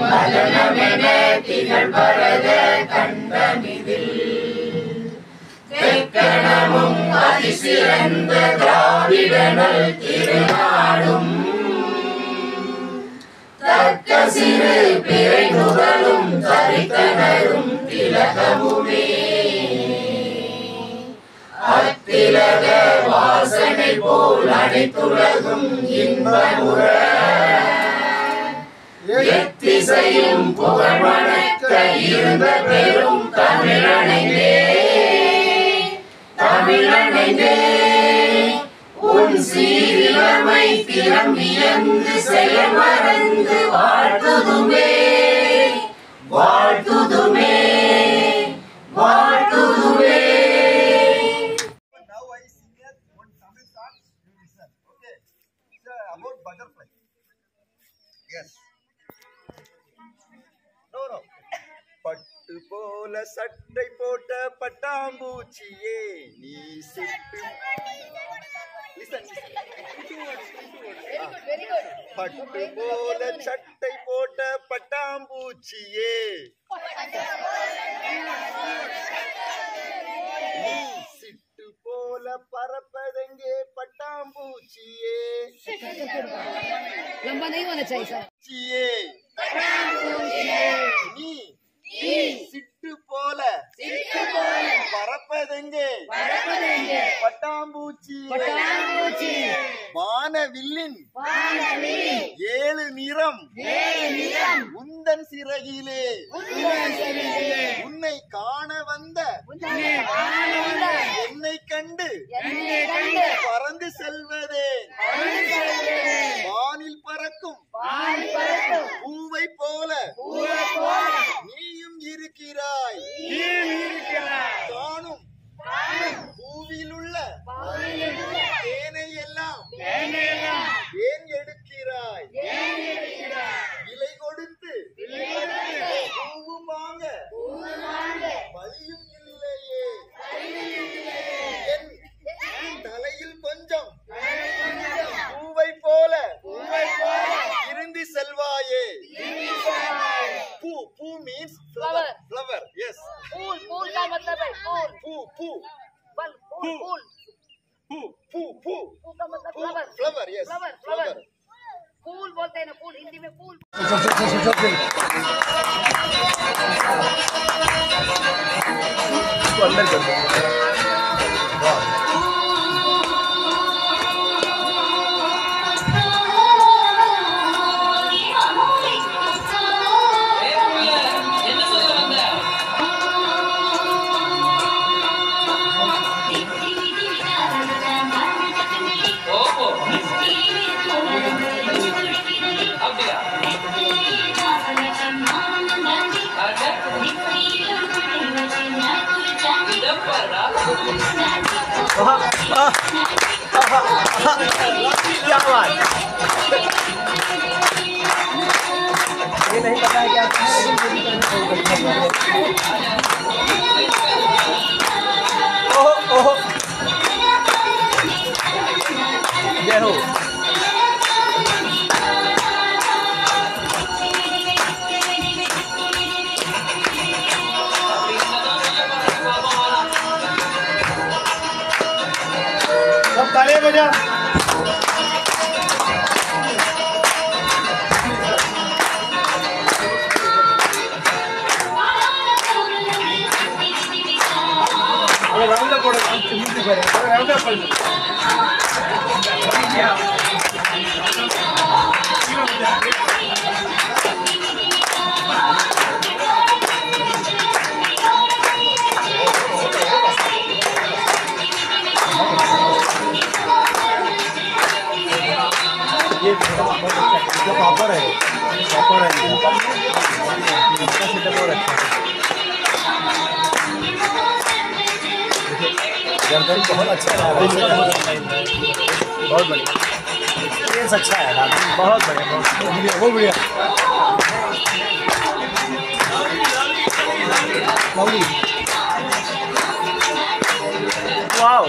மதனமென திகழ்பரத கண்டமிதில் தெக்கணமும் அதிசிறந்த திராவிடனல் திருநாடும் தக்க சிறு பிறை நுதலும் தரித்தனரும் திலகமுமே அத்திலக வாசனை போல் அனைத்துலகும் இன்பமுற எத்திசையும் புகழ் வணக்க இருந்த பெரும் தமிழனைந்தே தமிழனைந்தே உன் சீரிழமை திறம் வியந்து செயல் மறந்து வாழ்த்துதுமே வாழ்த்துதுமே வாழ்த்துதுமே. Now I sing one Tamil song. You listen. Okay. It's about butterfly. Yes. No. பட்டு போல சட்டை போட்ட பட்டாம்பூச்சியே நீ சிட்டு. Listen. Very good. பட்டு போல சட்டை போட்ட பட்டாம்பூச்சியே நீ சிட்டு போல பறப்பதெங்கே பட்டாம்பூச்சியே लंबा नहीं होना चाहिए सर நீ சிட்டு போல பறப்பதெங்கே பட்டாம்பூச்சி வானவில்லின் 7 நிறம் உந்தன் சிறகிலே உன்னை காண வந்த என்னை கண்டு பறந்து செல்வதே வானில் பறக்கும் பூவை போல நீயும் இருக்கிறாய் காணும் பூவில் உள்ள தேனை எல்லாம் ஏன் எடுக்கிறாய் விலை கொடுத்து பூவும் வாங்க வலியும் இல்லையே என் தலையில் கொஞ்சம் பூவை போல இருந்து செல்வாயே பூ means flower yes फूल का मतलब है फूल பூ का मतलब flower yes फ्लावर फूल बोलते हैं ना फूल हिंदी में फूल अंदर कर दो क्या बात ये नहीं पता है क्या ओहो जय हो सब तालियां बजा राउंड अप राउंड अप ये प्रॉपर है इसका सेटअप और अच्छा है जानकारी बहुत अच्छा है बहुत बढ़िया एक्सपीरियंस अच्छा है बहुत बढ़िया वो बढ़िया वाओ